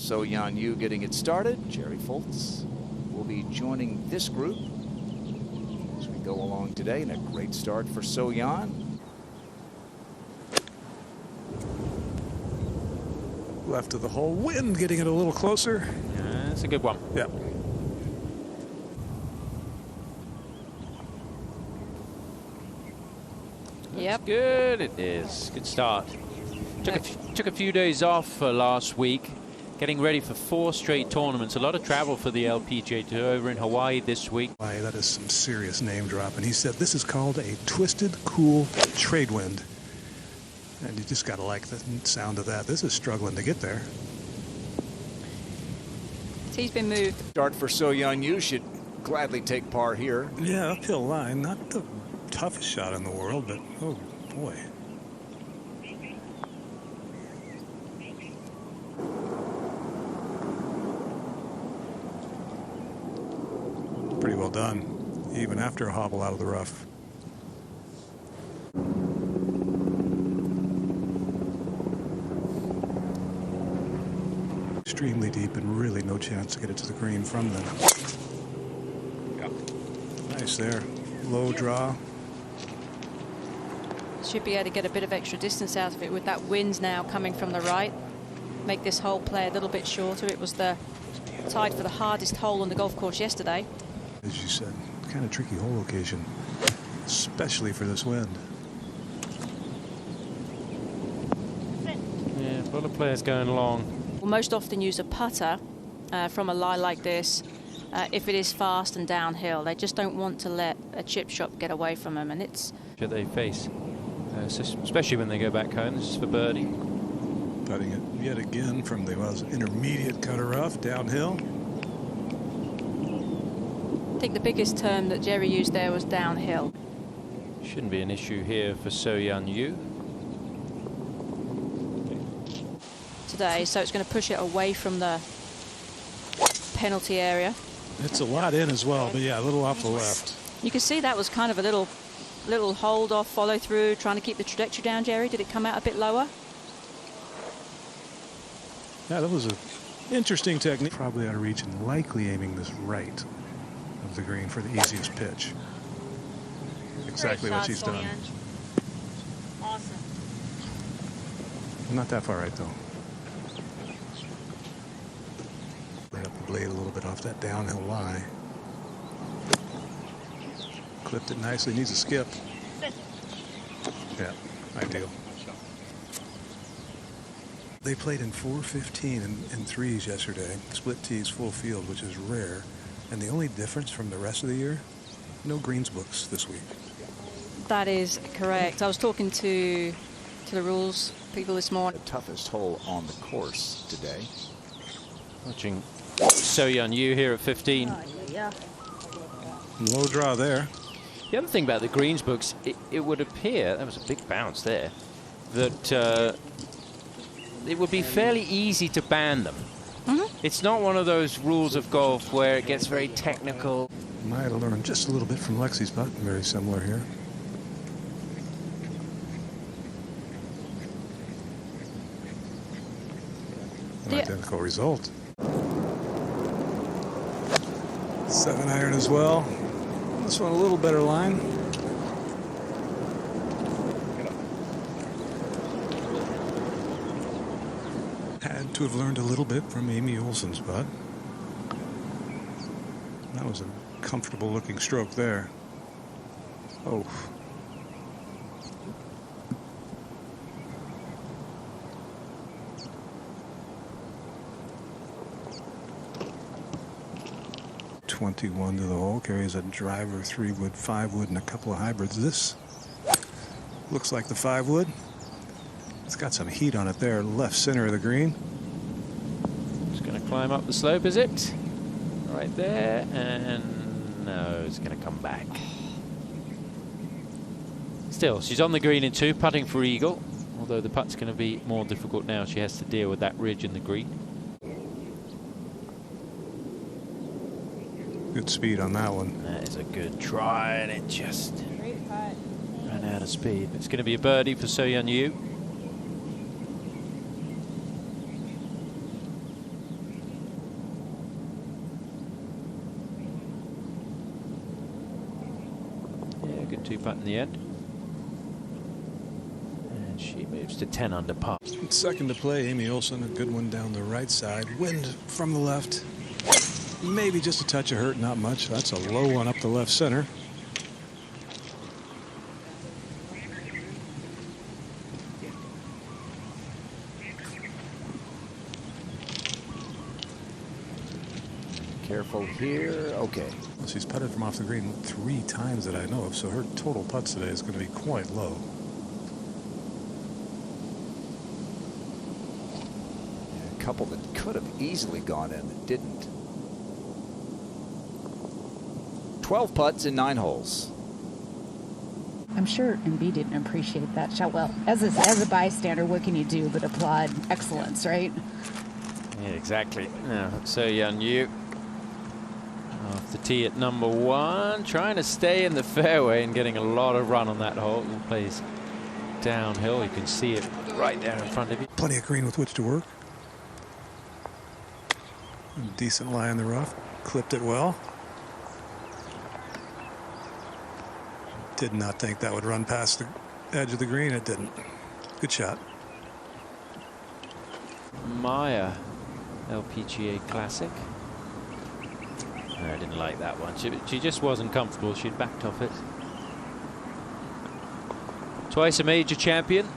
So Yeon Ryu getting it started. Jerry Foltz will be joining this group as we go along today, and a great start for So Yeon. Left of the hole, wind getting it a little closer. Yeah, that's a good one. Yeah. Yep. Good, it is. Good start. Took a few days off last week, getting ready for 4 straight tournaments. A lot of travel for the LPGA Tour over in Hawaii this week. That is some serious name drop. And he said this is called a twisted, cool trade wind. And you just got to like the sound of that. This is struggling to get there. He's been moved. Start for So Yeon Ryu, should gladly take par here. Yeah, uphill line. Not the toughest shot in the world, but oh boy. Pretty well done, even after a hobble out of the rough. Extremely deep and really no chance to get it to the green from them. Nice there. Low draw. Should be able to get a bit of extra distance out of it with that wind now coming from the right. Make this hole play a little bit shorter. It was the tied for the hardest hole on the golf course yesterday. As you said, kind of tricky hole location, especially for this wind. Yeah, a lot of players going long. We'll most often use a putter from a lie like this if it is fast and downhill. They just don't want to let a chip shot get away from them, and it's That they face, especially when they go back home. This is for birdie. Putting it yet again from the intermediate cutter rough downhill. I think the biggest term that Jerry used there was downhill. Shouldn't be an issue here for So Yeon Ryu today, so it's going to push it away from the penalty area. It's a lot in as well, but yeah, a little off the left. You can see that was kind of a little hold off, follow through, trying to keep the trajectory down. Jerry, did it come out a bit lower? Yeah, that was an interesting technique. Probably out of reach and likely aiming this right of the green for the easiest pitch. Exactly what she's done. Awesome. Not that far right though. Let up the blade a little bit off that downhill lie. Clipped it nicely. Needs a skip. Yeah, ideal. They played in 4-15 and threes yesterday. Split tees, full field, which is rare. And the only difference from the rest of the year, no greens books this week. That is correct. I was talking to the rules people this morning. The toughest hole on the course today. watching So Yeon Ryu here at 15. Yeah. Low draw there. The other thing about the greens books, it would appear, that was a big bounce there, that it would be fairly easy to ban them. It's not one of those rules of golf where it gets very technical. Might have learned just a little bit from Lexi's putt. Very similar here. An identical result. 7-iron as well. This one a little better line. Had to have learned a little bit from Amy Olsen's putt. That was a comfortable looking stroke there. Oh. .21 to the hole, carries a driver, 3-wood, 5-wood, and a couple of hybrids. This looks like the 5-wood. It's got some heat on it there, left center of the green. It's going to climb up the slope, is it? Right there, and no, it's going to come back. Still, she's on the green in 2, putting for eagle, although the putt's going to be more difficult now. She has to deal with that ridge in the green. Good speed on that one. That is a good try, and it just ran out of speed. It's going to be a birdie for So Yeon Ryu. 2-putt in the end. And she moves to 10 under par. Second to play, Amy Olsen, a good one down the right side. Wind from the left. Maybe just a touch of hurt, not much. That's a low one up the left center. Careful here. Okay. Well, she's putted from off the green 3 times that I know of, so her total putts today is going to be quite low. A couple that could have easily gone in that didn't. 12 putts in 9 holes. I'm sure MB didn't appreciate that shot. Well, as a bystander, what can you do but applaud excellence, right? Yeah, exactly. Now, So Yeon Ryu off the tee at number 1, trying to stay in the fairway and getting a lot of run on that hole. He plays downhill. You can see it right there in front of you. Plenty of green with which to work. Decent lie in the rough. Clipped it well. Did not think that would run past the edge of the green. It didn't. Good shot. Maya LPGA Classic. I didn't like that one. She just wasn't comfortable. She'd backed off it. Twice a major champion.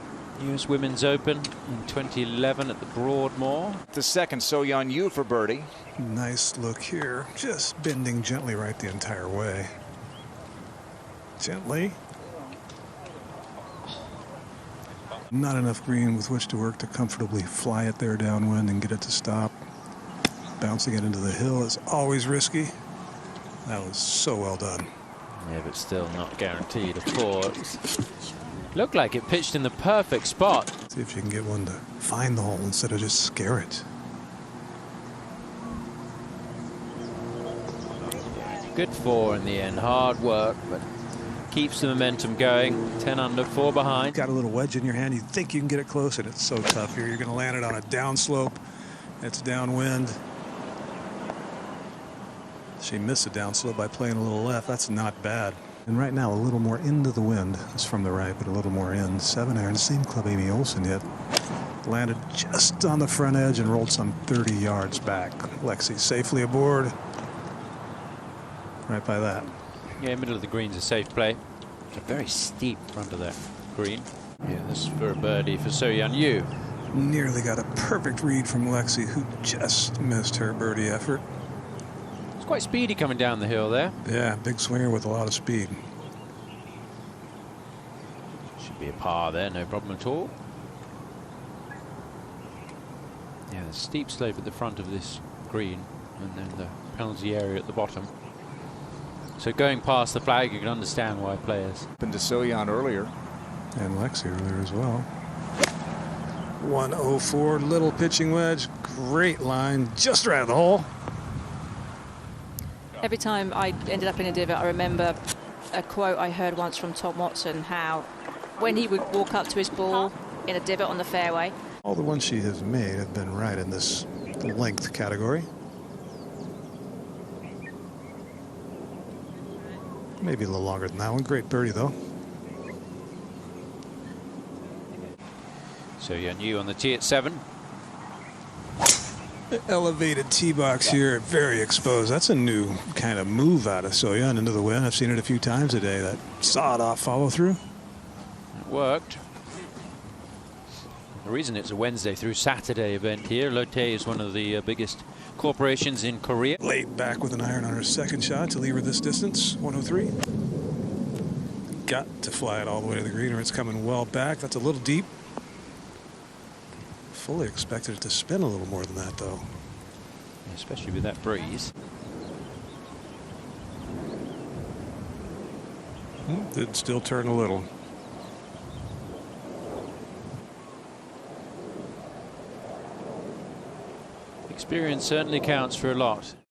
US Women's Open in 2011 at the Broadmoor. The second So Yeon Ryu for birdie. Nice look here. Just bending gently right the entire way. Gently. Not enough green with which to work to comfortably fly it there downwind and get it to stop. Bouncing it into the hill is always risky. That was so well done. Yeah, but still not guaranteed a 4. Looked like it pitched in the perfect spot. See if you can get one to find the hole instead of just scare it. Good 4 in the end. Hard work, but keeps the momentum going. 10 under, 4 behind. Got a little wedge in your hand. You think you can get it close, and it's so tough here. You're going to land it on a downslope. It's downwind. She missed a downslope by playing a little left. That's not bad. And right now, a little more into the wind. It's from the right, but a little more in. 7-iron, same club Amy Olsen hit. Landed just on the front edge and rolled some 30 yards back. Lexi safely aboard. Right by that. Yeah, middle of the green's a safe play. It's a very steep front of that green. Yeah, this is for a birdie for So Yeon Ryu. Nearly got a perfect read from Lexi, who just missed her birdie effort. It's quite speedy coming down the hill there. Yeah, big swinger with a lot of speed. Should be a par there, no problem at all. Yeah, the steep slope at the front of this green, and then the penalty area at the bottom. So going past the flag, you can understand why players. Happened to So Yeon earlier. And Lexi earlier as well. 104, little pitching wedge. Great line, just right of the hole. Every time I ended up in a divot, I remember a quote I heard once from Tom Watson, how when he would walk up to his ball in a divot on the fairway. All the ones she has made have been right in this length category. Maybe a little longer than that one. Great birdie, though. So Yeon Ryu on the tee at 7. Elevated tee box here, very exposed. That's a new kind of move out of So Yeon into the wind. I've seen it a few times today. That sawed-off follow-through. It worked. The reason it's a Wednesday through Saturday event here, Lotte is one of the biggest corporations in Korea. Late back with an iron on her second shot to leave her this distance, 103. Got to fly it all the way to the green, or it's coming well back. That's a little deep. Fully expected it to spin a little more than that, though. Especially with that breeze. Did still turn a little. Experience certainly counts for a lot.